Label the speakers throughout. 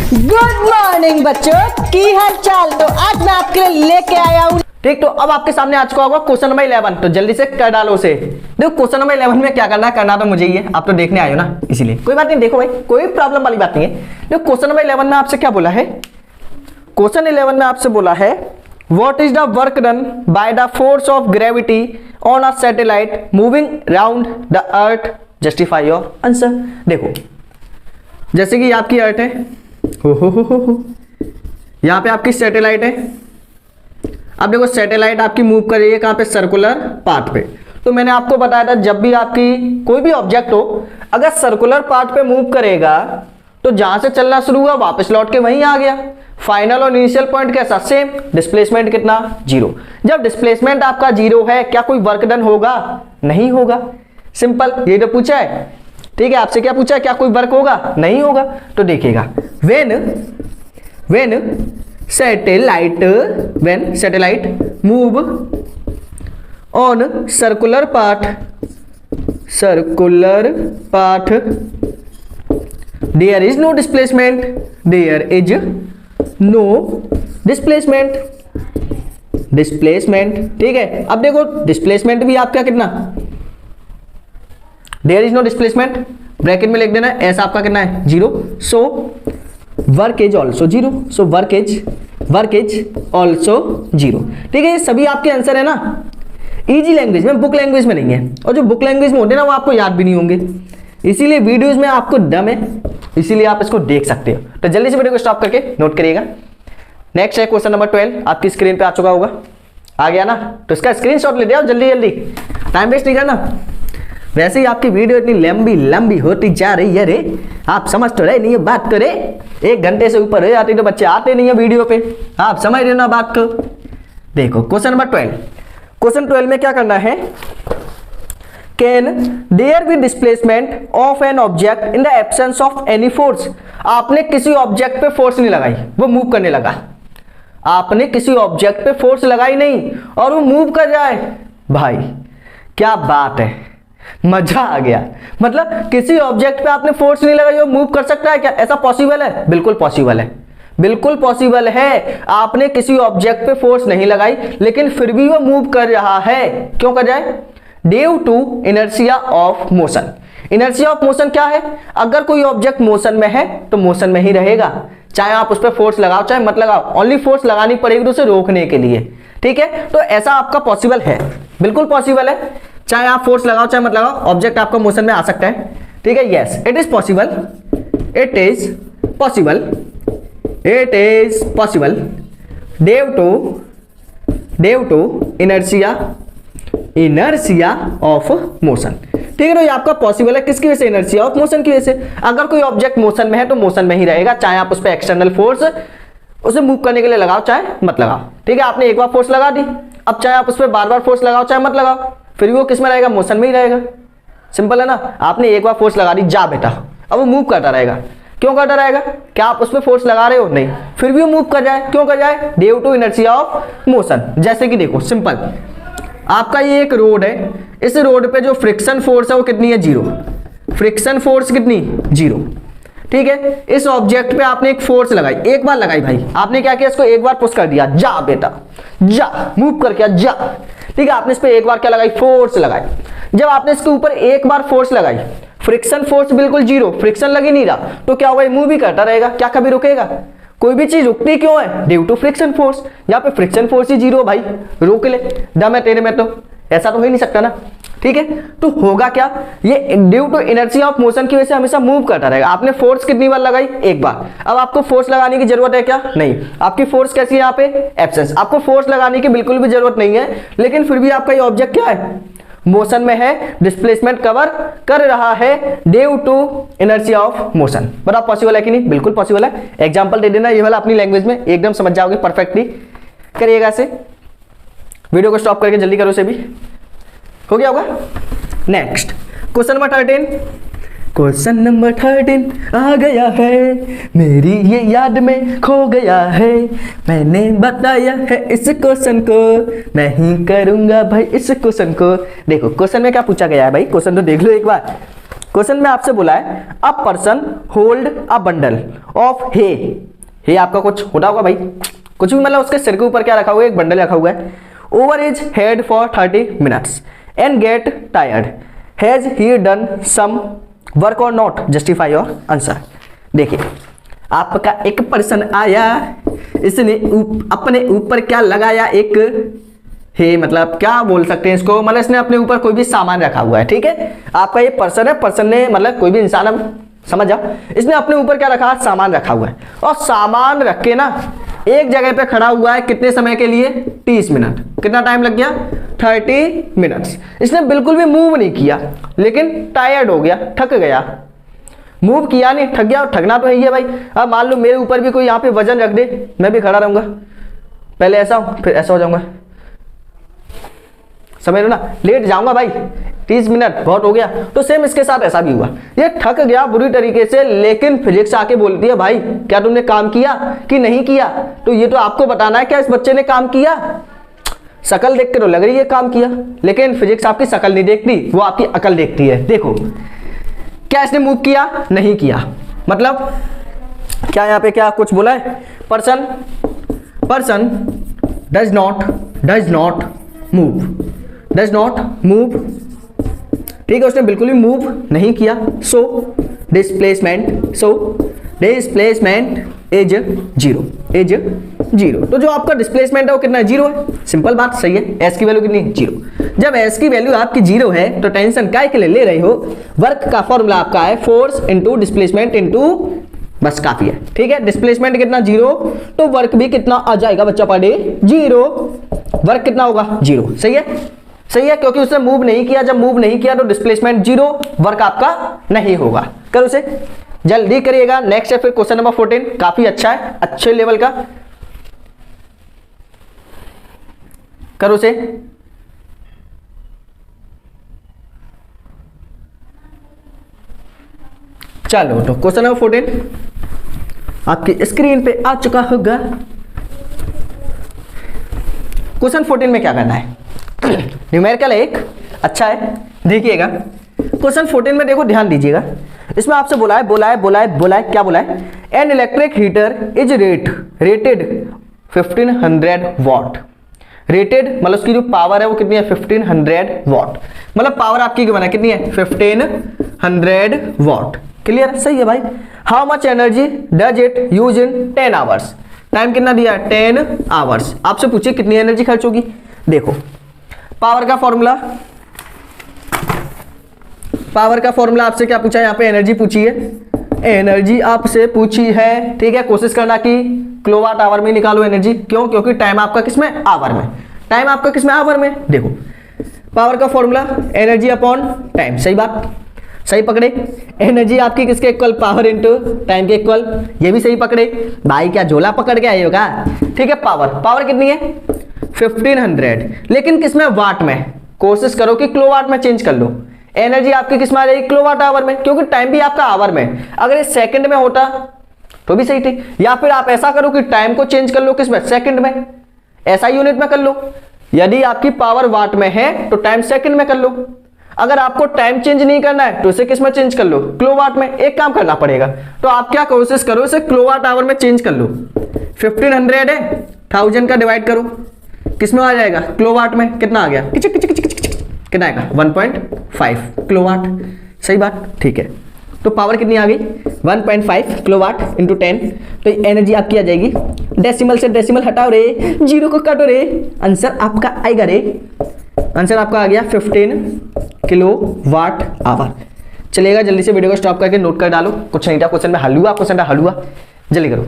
Speaker 1: Good morning बच्चों, की हाल चाल। तो आज मैं आपके लिए लेके आया हूँ। ठीक, तो अब आपके सामने आ चुका होगा क्वेश्चन नंबर 11। तो जल्दी से कर डालो उसे। देखो क्वेश्चन नंबर 11 में क्या करना है, करना तो मुझे ही है, आप तो देखने आए हो ना, इसीलिए कोई बात नहीं। देखो भाई, कोई प्रॉब्लम वाली बात नहीं है। देखो क्वेश्चन नंबर 11 में आपसे क्या बोला है, क्वेश्चन 11 में आपसे बोला है what is the work done by the force of gravity on a satellite moving round the earth, justify your answer. देखो जैसे कि आपकी अर्थ है, हो यहाँ पे आपकी सैटेलाइट है। अब देखो सैटेलाइट आपकी मूव कर रही है कहाँ पे, सर्कुलर पाथ पे। तो मैंने आपको बताया था जब भी आपकी कोई भी ऑब्जेक्ट हो, अगर सर्कुलर पाथ पे मूव करेगा तो जहां से चलना शुरू हुआ वापस लौट के वहीं आ गया। फाइनल और इनिशियल पॉइंट कैसा, सेम। डिस्प्लेसमेंट कितना, 0। जब डिस्प्लेसमेंट आपका 0 है, क्या कोई वर्क डन होगा? नहीं होगा। सिंपल, ये तो पूछा है। ठीक है, आपसे क्या पूछा है, क्या कोई वर्क होगा? नहीं होगा। तो देखिएगा, when satellite move on circular path there is no displacement, ठीक है। अब देखो डिस्प्लेसमेंट भी आपका कितना, there is no displacement, bracket में लिख देना है, ऐसा आपका कितना है, 0। So work is also 0, so work is also 0। ठीक है, ये सभी आपके आंसर है ना, इजी लैंग्वेज में, बुक लैंग्वेज में नहीं है। और जो बुक लैंग्वेज में होते हैं ना, वो आपको याद भी नहीं होंगे, इसीलिए वीडियोज में आपको दम है, इसीलिए आप इसको देख सकते हो। तो जल्दी से वीडियो को स्टॉप करके नोट करिएगा। नेक्स्ट है क्वेश्चन नंबर 12, आपकी स्क्रीन पे आ चुका होगा, आ गया ना, तो इसका स्क्रीनशॉट ले दिया जल्दी जल्दी, टाइम वेस्ट नहीं करना। वैसे ही आपकी वीडियो इतनी लंबी होती जा रही है रे, आप समझ तो रहे नहीं है बात तो रे, 1 घंटे से ऊपर हो जाती तो बच्चे आते नहीं है वीडियो पे, आप समझ रहे ना बात को। देखो क्वेश्चन नंबर 12, क्वेश्चन 12 में क्या करना है, can there be displacement of an object in the absence of any force. आपने किसी ऑब्जेक्ट पे फोर्स नहीं लगाई, वो मूव करने लगा। आपने किसी ऑब्जेक्ट पे फोर्स लगाई नहीं और वो मूव कर जाए, भाई क्या बात है, मजा आ गया। मतलब किसी ऑब्जेक्ट पे आपने फोर्स नहीं लगाई, वो मूव कर सकता है क्या? ऐसा पॉसिबल है? बिल्कुल पॉसिबल है, बिल्कुल पॉसिबल है। आपने किसी ऑब्जेक्ट पे फोर्स नहीं लगाई लेकिन फिर भी वो मूव कर रहा है, क्यों कर जाए? Due to inertia of motion. Inertia of motion क्या है? अगर कोई ऑब्जेक्ट मोशन में है तो मोशन में ही रहेगा, चाहे आप उस पर फोर्स लगाओ चाहे मत लगाओ, ओनली फोर्स लगानी पड़ेगी तो उसे रोकने के लिए। ठीक है, तो ऐसा आपका पॉसिबल है, बिल्कुल पॉसिबल है, चाहे आप फोर्स लगाओ चाहे मत लगाओ, ऑब्जेक्ट आपका मोशन में आ सकता है। ठीक है, yes it is possible, it is possible due to inertia of motion. ठीक है, तो ये आपका पॉसिबल है किसकी वजह से? इनर्शिया ऑफ मोशन की वजह से। अगर कोई ऑब्जेक्ट मोशन में है तो मोशन में ही रहेगा, चाहे आप उस पर एक्सटर्नल फोर्स उसे मूव करने के लिए लगाओ चाहे मत लगाओ। ठीक है, आपने एक बार फोर्स लगा दी, अब चाहे आप उस पर बार बार फोर्स लगाओ चाहे मत लगाओ, फिर वो किस में रहेगा? मोशन में ही रहेगा। सिंपल है ना, आपने एक बार फोर्स लगा दी, जा बेटा, अब वो मूव करता रहेगा। क्यों करता रहेगा? क्या आप उस पर फोर्स लगा रहे हो? नहीं, फिर भी वो मूव कर जाए, क्यों कर जाए? Due to inertia of motion. जैसे कि देखो सिंपल, आपका ये एक रोड है, इस रोड पे जो फ्रिक्शन फोर्स है वो कितनी है? 0। फ्रिक्शन फोर्स कितनी? 0। ठीक है, इस ऑब्जेक्ट पे आपने एक फोर्स लगाई, एक बार लगाई भाई, आपने क्या किया? इसको एक बार पुश कर दिया, जा बेटा जा, मूव करके आ, जा। ठीक है, आपने इस पे एक बार क्या लगाई? फोर्स लगाई। जब आपने इसके ऊपर एक बार फोर्स लगाई, फ्रिक्शन फोर्स बिल्कुल 0, फ्रिक्शन लग ही नहीं रहा, तो क्या होगा? मूव ही करता रहेगा, क्या कभी रुकेगा? कोई भी चीज रुकती क्यों है? Due to friction force. यहाँ पे फ्रिक्शन फोर्स ही 0 भाई, रोक ले, दम है तेरे में, तो ऐसा तो हो ही नहीं सकता ना। ठीक है, तो होगा क्या? ये due to inertia of motion की वजह से हमेशा मूव करता रहेगा। आपने फोर्स कितनी बार लगाई? एक बार। अब आपको फोर्स लगाने की जरूरत है क्या? नहीं। आपकी फोर्स कैसी है यहाँ पे? एब्सेंस। आपको फोर्स लगाने की बिल्कुल भी जरूरत नहीं है, लेकिन फिर भी आपका ये ऑब्जेक्ट क्या है? मोशन में है, डिस्प्लेसमेंट कवर कर रहा है due to inertia of motion. बड़ा पॉसिबल है कि नहीं? बिल्कुल पॉसिबल है। एग्जांपल दे देना ये वाला अपनी लैंग्वेज में, एकदम समझ जाओगे परफेक्टली। करिएगा ऐसे, वीडियो को स्टॉप करके जल्दी करो, से भी हो गया होगा। Next question number 13, question number 13 आ गया है, मेरी ये याद में खो गया है, मैंने बताया है इस क्वेश्चन को, मैं ही करूंगा भाई इस क्वेश्चन को। देखो क्वेश्चन में क्या पूछा गया है भाई, क्वेश्चन तो देख लो एक बार। क्वेश्चन में आपसे बोला है a person hold a bundle of हे आपका कुछ होता होगा भाई, कुछ भी मतलब उसके सिर के ऊपर क्या रखा हुआ है, एक बंडल रखा हुआ है, over his head for 30 minutes and get tired, has he done some work और नॉट, जस्टिफाई योर आंसर। देखिए आपका एक पर्सन आया, इसने अपने ऊपर क्या लगाया, एक हे मतलब क्या बोल सकते हैं इसको, मतलब इसने अपने ऊपर कोई भी सामान रखा हुआ है, ठीक है। आपका ये पर्सन है, पर्सन ने मतलब कोई भी इंसान, अब समझ जाओ, इसने अपने ऊपर क्या रखा, सामान रखा हुआ है, और सामान रख के ना एक जगह पे खड़ा हुआ है, कितने समय के लिए, 30 मिनट। कितना टाइम लग गया, 30 मिनट्स। इसने बिल्कुल भी मूव नहीं किया, लेकिन टायर्ड हो गया, थक गया। मूव किया नहीं, थक गया, और थकना तो है भाई। अब मान लो मेरे ऊपर भी कोई यहाँ पे वजन रख दे, मैं भी खड़ा रहूंगा, पहले ऐसा हूं फिर ऐसा हो जाऊंगा, समझ लो ना, लेट जाऊंगा भाई, 30 मिनट बहुत हो गया। तो सेम इसके साथ ऐसा भी हुआ, ये थक गया बुरी तरीके से, लेकिन फिजिक्स आके बोलती है भाई क्या तुमने काम किया कि नहीं किया, तो ये तो आपको बताना है क्या इस बच्चे ने काम किया। शकल देख के तो लग रही है काम किया, लेकिन फिजिक्स आपकी शकल नहीं देखती, वो आपकी अकल देखती है। देखो क्या इसने मूव किया, नहीं किया, मतलब क्या यहाँ पे क्या कुछ बोला है, पर्सन डज नॉट मूव, ठीक है, उसने बिल्कुल भी मूव नहीं किया। So displacement is zero. तो जो आपका डिस्प्लेसमेंट है वो कितना है, जीरो है। सिंपल बात, सही है। एस की वैल्यू कितनी, जीरो। जब एस की वैल्यू आपकी जीरो है तो टेंशन काय के लिए ले रहे हो, वर्क का फॉर्मूला आपका है फोर्स इंटू डिस्प्लेसमेंट इंटू, बस काफी है, ठीक है। डिस्प्लेसमेंट कितना, जीरो, तो वर्क भी कितना आ जाएगा बच्चा पढ़े, जीरो। वर्क कितना होगा, जीरो। सही है, क्योंकि उसने मूव नहीं किया, जब मूव नहीं किया तो डिस्प्लेसमेंट जीरो, वर्क आपका नहीं होगा। करो उसे, जल्दी करिएगा। नेक्स्ट है फिर क्वेश्चन नंबर 14, काफी अच्छा है, अच्छे लेवल का, करो उसे। चलो तो क्वेश्चन नंबर 14 आपकी स्क्रीन पे आ चुका होगा। क्वेश्चन 14 में क्या करना है, न्यूमेरिकल एक अच्छा है, देखिएगा। क्वेश्चन 14 में देखो, ध्यान दीजिएगा, इसमें आपसे बोला है क्या बोला है, an electric heater is rated 1500 what. Rated मतलब उसकी जो पावर है वो कितनी है, 1500 वॉट, मतलब पावर आपकी क्या बना कितनी है, 1500 वॉट। क्लियर, सही है भाई। How much energy does it use in 10 hours, time कितना दिया है, 10 आवर्स। आपसे पूछिए कितनी एनर्जी खर्च होगी। देखो पावर का फॉर्मूला आपसे क्या पूछा है, यहाँ पे एनर्जी पूछी है, एनर्जी आपसे पूछी है, ठीक है। कोशिश करना कि किलोवाट आवर में निकालो एनर्जी, क्यों, क्योंकि टाइम आपका किसमें, आवर में, टाइम आपका किसमें, आवर में। देखो पावर का फॉर्मूला एनर्जी अपॉन टाइम, सही बात, सही पकड़े। एनर्जी आपकी किसके इक्वल, पावर इनटू टाइम के इक्वल, ये भी सही पकड़े भाई। क्या झोला पकड़ के आए होगा, ठीक है। पावर कितनी है, 1500, लेकिन किसमें, वाट में। कोशिश करो कि किलोवाट में चेंज कर लो। एनर्जी आपकी किसमें आ जाएगी, किलोवाट आवर में, क्योंकि टाइम भी आपका आवर में। अगर ये सेकंड में होता तो भी सही थी, या फिर आप ऐसा करो कि टाइम को चेंज कर लो किसमें, सेकंड में, ऐसा यूनिट में कर लो। यदि आपकी पावर वाट में है तो टाइम सेकंड में कर लो। अगर आपको टाइम चेंज नहीं करना है तो इसे किस में चेंज कर लो, किलोवाट में। एक काम करना पड़ेगा, तो आप क्या कोशिश करो, इसे किलोवाट आवर में चेंज कर लो। 1500 है, 1000 का डिवाइड करो, किसमें आ जाएगा, किलोवाट में। कितना आ गया, कितना आएगा, 1.5 किलोवाट। सही बात, ठीक है। तो पावर कितनी आ गई, 1.5 किलोवाट इंटू 10। तो एनर्जी आपकी आ जाएगी, डेसिमल से डेसिमल हटाओ रे, जीरो को काटो रे, आंसर आपका आएगा रे, आंसर आपका आ गया 15 किलोवाट आवर। चलेगा, जल्दी से वीडियो को स्टॉप करके नोट कर डालो। कुछ नहीं था क्वेश्चन में, हल हुआ क्वेश्चन, हल हुआ, जल्दी करो।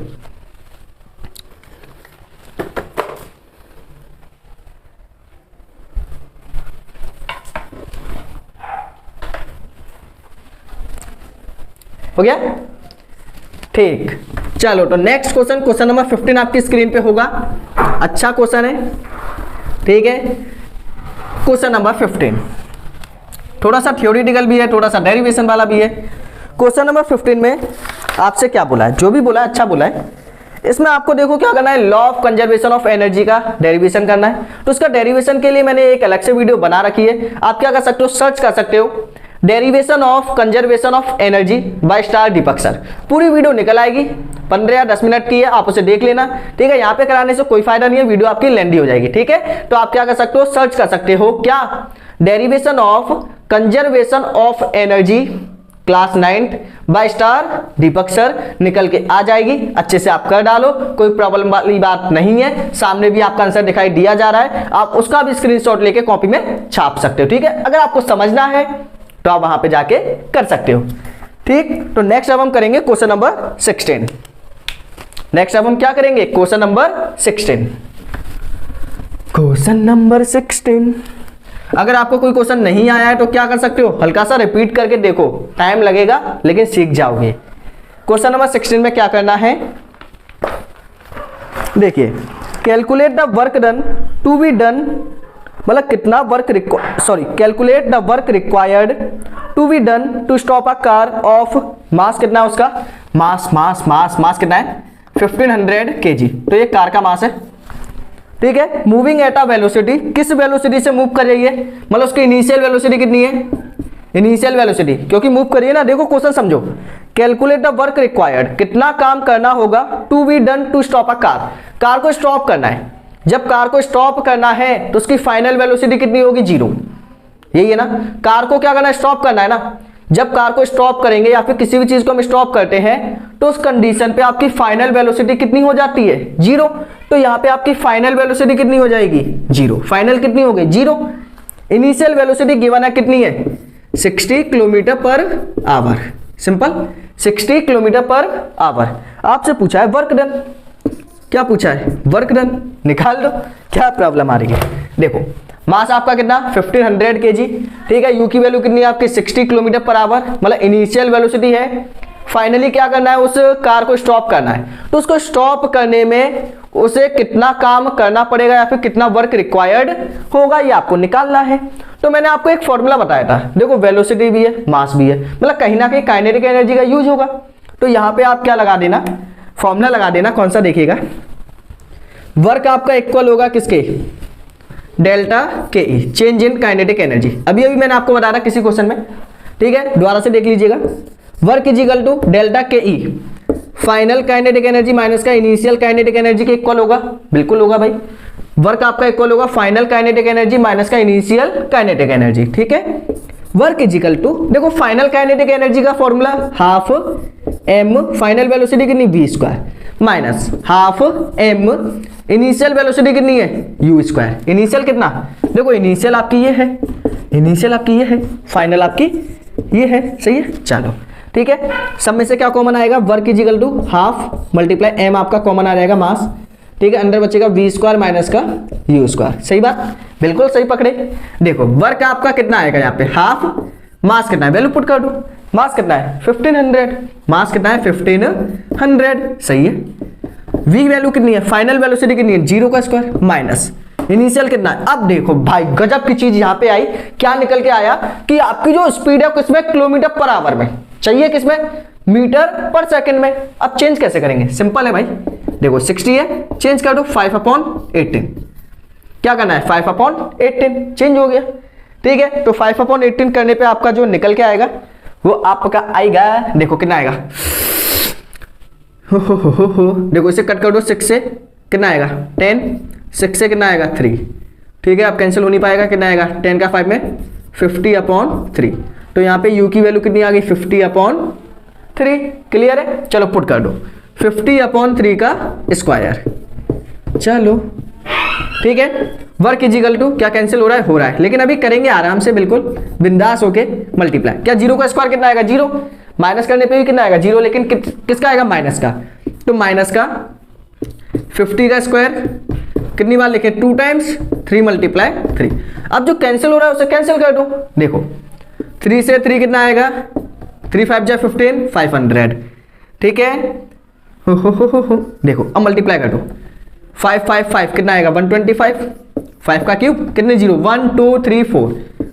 Speaker 1: हो गया, ठीक। चलो तो नेक्स्ट क्वेश्चन, क्वेश्चन नंबर 15 आपकी स्क्रीन पे होगा। अच्छा क्वेश्चन है, ठीक है। क्वेश्चन नंबर 15 थोड़ा सा थ्योरेटिकल भी है, थोड़ा सा डेरिवेशन वाला भी है। क्वेश्चन नंबर 15 में आपसे क्या बोला है, जो भी बोला है अच्छा बोला है। इसमें आपको देखो क्या करना है, law of conservation of energy का डेरिवेशन करना है। तो उसका डेरिवेशन के लिए मैंने एक अलग से वीडियो बना रखी है, आप क्या कर सकते हो, सर्च कर सकते हो derivation of conservation of energy by star Deepak sir. पूरी वीडियो निकल आएगी, 15 या 10 मिनट की है, आप उसे देख लेना, ठीक है। यहाँ पे कराने से कोई फायदा नहीं है, वीडियो आपकी लेंदी हो जाएगी, ठीक है। तो आप क्या कर सकते हो, सर्च कर सकते हो क्या, derivation of conservation of energy class 9 by star Deepak sir, निकल के आ जाएगी। अच्छे से आप कर डालो, कोई प्रॉब्लम वाली बात नहीं है। सामने भी आपका आंसर दिखाई दिया जा रहा है, आप उसका भी स्क्रीनशॉट लेके कॉपी में छाप सकते हो, ठीक है। अगर आपको समझना है तो आप वहां पे जाके कर सकते हो, ठीक। तो नेक्स्ट अब हम करेंगे क्वेश्चन नंबर 16। नेक्स्ट अब हम क्या करेंगे, क्वेश्चन नंबर 16। क्वेश्चन नंबर 16, अगर आपको कोई क्वेश्चन नहीं आया है तो क्या कर सकते हो, हल्का सा रिपीट करके देखो, टाइम लगेगा लेकिन सीख जाओगे। क्वेश्चन नंबर 16 में क्या करना है, देखिए, calculate the work done to be done, मतलब कितना work calculate the work required to be done to stop a car of mass, कितना है उसका मास कितना है 1500 kg। तो ये कार का मास है, ठीक है। मूविंग एट अ वेलोसिटी, किस वेलोसिटी से मूव कर रही है, मतलब उसकी इनिशियल वेलोसिटी कितनी है, इनिशियल वेलोसिटी, क्योंकि मूव करिए ना। देखो क्वेश्चन समझो, कैलकुलेट द वर्क रिक्वायर्ड, कितना काम करना होगा to be done to stop a car, car को स्टॉप करना है। जब कार को स्टॉप करना है तो उसकी फाइनल वेलोसिटी कितनी होगी, 0। यही है ना, कार को क्या करना है, स्टॉप करना है ना। जब कार को स्टॉप करेंगे या फिर किसी भी चीज को हम स्टॉप करते हैं तो उस कंडीशन पे आपकी फाइनल वेलोसिटी कितनी हो जाती है, 0। तो यहाँ पे आपकी फाइनल वेलोसिटी कितनी हो जाएगी, 0। फाइनल कितनी हो गई, 0। इनिशियल वेलोसिटी गिवन है कितनी है, 60 kilometre per hour, simple 60 kilometre per hour. आपसे पूछा है वर्क डन, क्या पूछा है, वर्क डन, निकाल दो, क्या प्रॉब्लम आ रही है। देखो मास आपका कितना 1500 kg, ठीक है। यू की वैल्यू कितनी है आपकी 60 किलोमीटर पर आवर, मतलब इनिशियल वेलोसिटी है। फाइनली क्या करना है, उस कार को स्टॉप करना है। तो उसको स्टॉप करने में उसे कितना काम करना पड़ेगा या फिर कितना वर्क रिक्वायर्ड होगा, ये आपको निकालना है। तो मैंने आपको एक फॉर्मूला बताया था, देखो वेलोसिटी भी है मास भी है, मतलब कहीं ना कहीं काइनेटिक एनर्जी का यूज होगा। तो यहाँ पे आप क्या लगा देना, फॉर्मूला लगा देना, कौन सा देखिएगा, वर्क आपका इक्वल होगा किसके, delta K E, change in kinetic energy. अभी मैंने आपको बताया था किसी क्वेश्चन में, ठीक है, दोबारा से देख लीजिएगा। Work is equal to delta K E, final kinetic energy minus का इनिशियल काइनेटिक एनर्जी के इक्वल होगा, बिल्कुल होगा भाई। वर्क आपका इक्वल होगा फाइनल काइनेटिक एनर्जी माइनस का इनिशियल काइनेटिक एनर्जी, ठीक है। वर्क इज इक्वल टू, देखो फाइनल काइनेटिक एनर्जी का formula half m, final velocity कितनी v² minus half m, initial velocity कितनी है u²। इनिशियल कितना, देखो इनिशियल आपकी ये है, इनिशियल आपकी ये है, फाइनल आपकी ये है, सही है। चलो ठीक है, सब में से क्या कॉमन आएगा, work is equal to half multiply m आपका कॉमन आ जाएगा मास, ठीक है। अंदर बचेगा v² माइनस का u², सही बात, बिल्कुल सही पकड़े। देखो वर्क आपका कितना आएगा यहाँ पे हाफ, मास कितना है, वैल्यू पुट कर दो, मास कितना है 1500, मास कितना है 1500, सही है। v वैल्यू कितनी है, फाइनल वेलोसिटी कितनी है 0² माइनस इनिशियल कितना है। अब देखो भाई गजब की चीज यहाँ पे आई, क्या निकल के आया कि आपकी जो स्पीड है किसमें, किलोमीटर पर आवर में चाहिए, किसमें, मीटर पर सेकंड में। अब चेंज कैसे करेंगे, सिंपल है भाई, देखो 60 है, चेंज कर दो 5/18, क्या करना है 5/18, चेंज हो गया, ठीक है। तो 5/18 करने पे आपका जो निकल के आएगा वो आपका आएगा, देखो कितना आएगा, हो देखो इसे कट कर दो 6 से, कितना आएगा 10, 6 से कितना आएगा 3, ठीक है। अब कैंसिल हो नहीं पाएगा, कितना आएगा 10 का 5 में 50/3। तो यहाँ पे u की वैल्यू कितनी आ गई 50/3, क्लियर है। चलो पुट कर दो 50/3 का स्क्वायर, चलो ठीक है। वर्क इज इक्वल टू, क्या कैंसिल हो रहा है, लेकिन अभी करेंगे आराम से, बिल्कुल बिंदास होके मल्टीप्लाई। क्या 0 का स्क्वायर कितना आएगा 0, माइनस करने पे भी कितना आएगा 0, लेकिन किसका आएगा माइनस का, तो माइनस का 50 का स्क्वायर कितनी बार लिखे 2 टाइम्स 3 मल्टीप्लाई 3। अब जो कैंसिल हो रहा है उसे कैंसिल कर दो, देखो 3 से 3 कितना आएगा, 3 5 जा 15, 500, ठीक है। हो देखो अब मल्टीप्लाई कर दो, 5 5 5 कितना आएगा 125, 5 का क्यूब कितने 0, 1 2 3 4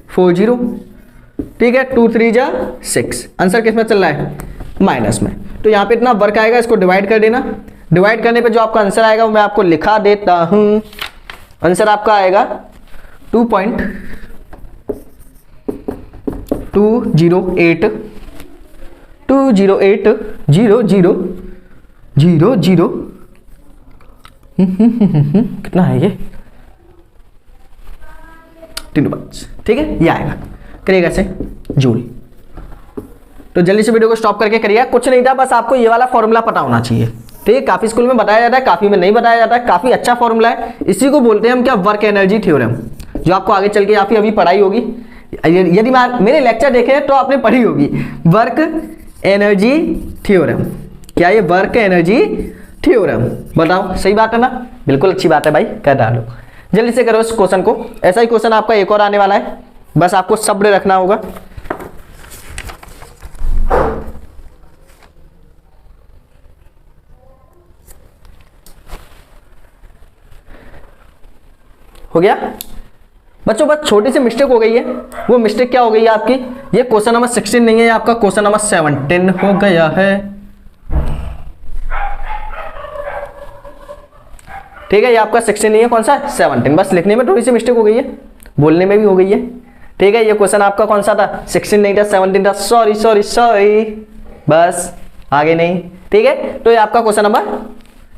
Speaker 1: 4 0, ठीक है। 2 3 जा 6, आंसर किस में चल रहा है, माइनस में। तो यहाँ पे इतना वर्क आएगा, इसको डिवाइड कर देना, डिवाइड करने पे जो आपका आंसर आएगा वो मैं आपको लिखा देता हूं। आंसर आपका आएगा 208 00 कितना है ये 3 ठीक है, ये आएगा, करिएगा ऐसे जूल। तो जल्दी से वीडियो को स्टॉप करके करिएगा, कुछ नहीं था, बस आपको ये वाला फॉर्मूला पता होना चाहिए। ठीक है, काफी स्कूल में बताया जाता है, काफी में नहीं बताया जाता है, काफी अच्छा फॉर्मूला है, इसी को बोलते हैं हम क्या, वर्क एनर्जी थ्योरम, जो आपको आगे चल के काफी अभी पढ़ाई होगी। यदि मेरे लेक्चर देखे तो आपने पढ़ी होगी वर्क एनर्जी थ्योरम। क्या ये वर्क एनर्जी थ्योरम, बताओ सही बात है ना? बिल्कुल अच्छी बात है भाई, कर डालो, जल्दी से करो इस क्वेश्चन को। ऐसा ही क्वेश्चन आपका एक और आने वाला है, बस आपको सब्र रखना होगा। हो गया बच्चों, बस छोटी सी मिस्टेक हो गई है। वो मिस्टेक क्या हो गई है आपकी, ये क्वेश्चन नंबर 16 नहीं है, ये आपका क्वेश्चन नंबर 17 हो गया है। ठीक है, ये आपका 16 नहीं है, कौन सा 17, बस लिखने में थोड़ी सी मिस्टेक हो गई है, बोलने में भी हो गई है। ठीक है, ये क्वेश्चन आपका कौन सा था, 16 नहीं था 17 था, सॉरी सॉरी सॉरी, बस आगे नहीं। ठीक है, तो ये आपका क्वेश्चन नंबर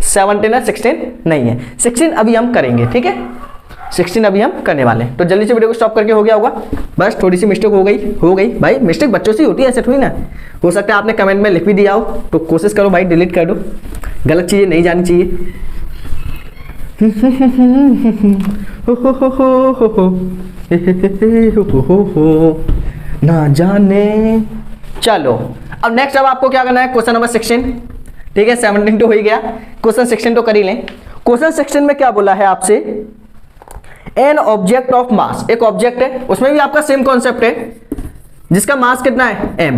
Speaker 1: 17 है, 16 नहीं है। 16 अभी हम करेंगे, ठीक है, 16 अभी हम करने वाले हैं। तो जल्दी से वीडियो को स्टॉप करके हो गया होगा, बस थोड़ी सी मिस्टेक हो गई भाई, मिस्टेक बच्चों से होती है, ऐसे थोड़ी ना। हो सकता है आपने कमेंट में लिख भी दिया हो, तो कोशिश करो भाई डिलीट कर दो, गलत चीजें नहीं जानी चाहिए। ना जाने। चलो अब नेक्स्ट, अब आपको क्या करना है, क्वेश्चन नंबर 16। ठीक है, 17 तो हो ही गया, क्वेश्चन 16 तो कर ही लें। क्वेश्चन 16 में क्या बोला है आपसे, एन ऑब्जेक्ट ऑफ मास, एक ऑब्जेक्ट है, उसमें भी आपका सेम कॉन्सेप्ट है, जिसका मास कितना है m।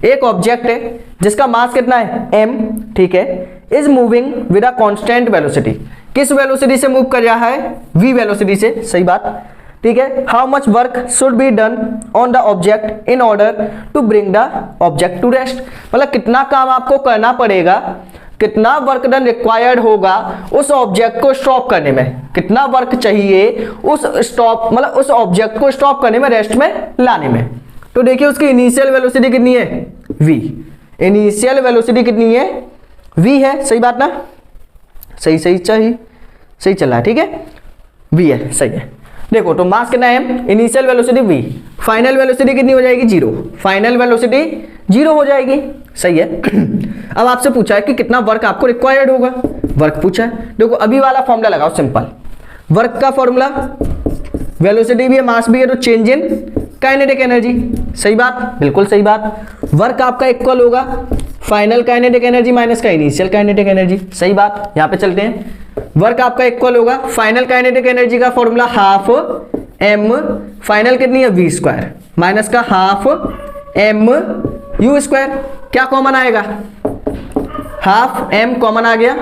Speaker 1: एक ऑब्जेक्ट है जिसका मास कितना है m, ठीक है, is moving with a constant velocity, किस वेलोसिटी से मूव कर रहा है, v वेलोसिटी से, सही बात। ठीक है, how much work should be done on the object in order to bring the object to rest, मतलब कितना काम आपको करना पड़ेगा, कितना वर्क डन रिक्वायर्ड होगा उस ऑब्जेक्ट को स्टॉप करने में, कितना वर्क चाहिए उस मतलब उस ऑब्जेक्ट को स्टॉप करने में, रेस्ट में लाने में। तो देखिए उसकी इनिशियल वेलोसिटी कितनी है, v, इनिशियल वेलोसिटी कितनी है, v है, सही बात ना, सही सही चल रहा है, ठीक है, v है, सही है। देखो तो मास कितना है m, initial velocity v, final velocity कितनी हो जाएगी 0, फाइनल वेलोसिटी 0 हो जाएगी, सही है। अब आपसे पूछा है कि कितना वर्क आपको रिक्वायर्ड होगा, वर्क पूछा है। देखो अभी वाला फॉर्मूला लगाओ, सिंपल वर्क का फॉर्मूला, वेलोसिटी भी है मास भी है, तो चेंज इन काइनेटिक एनर्जी, सही बात, बिल्कुल सही बात। वर्क आपका इक्वल होगा फाइनल काइनेटिक एनर्जी माइनस का इनिशियल काइनेटिक एनर्जी, सही बात। यहां पे चलते हैं, वर्क आपका इक्वल होगा फाइनल काइनेटिक एनर्जी का फॉर्मूला हाफ m, फाइनल कितनी है v स्क्वायर, माइनस का हाफ m u स्क्वायर, क्या कॉमन आएगा, हाफ m कॉमन आ गया,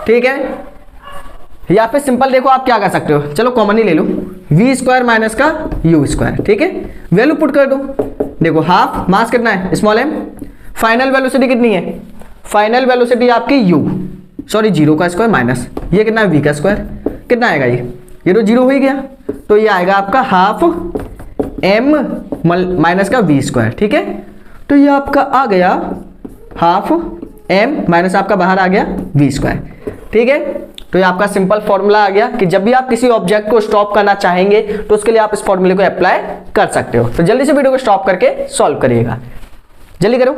Speaker 1: ठीक है। या फिर सिंपल देखो आप क्या कर सकते हो, चलो कॉमन ही ले लो, v स्क्वायर माइनस का u स्क्वायर, ठीक है, वैल्यू पुट कर दो। देखो हाफ मास कितना है स्मॉल m, फाइनल वेलोसिटी कितनी है, फाइनल वेलोसिटी आपकी u, सॉरी 0 का स्क्वायर माइनस ये कितना है v का स्क्वायर, कितना आएगा ये तो 0 हो ही गया, तो ये आएगा आपका हाफ m माइनस का v स्क्वायर, ठीक है। तो ये आपका आ गया हाफ m माइनस आपका बाहर आ गया v स्क्वायर, ठीक है। तो ये आपका सिंपल फॉर्मूला आ गया कि जब भी आप किसी ऑब्जेक्ट को स्टॉप करना चाहेंगे तो उसके लिए आप इस फॉर्मूले को अप्लाई कर सकते हो। तो जल्दी से वीडियो को स्टॉप करके सॉल्व करिएगा, जल्दी करो।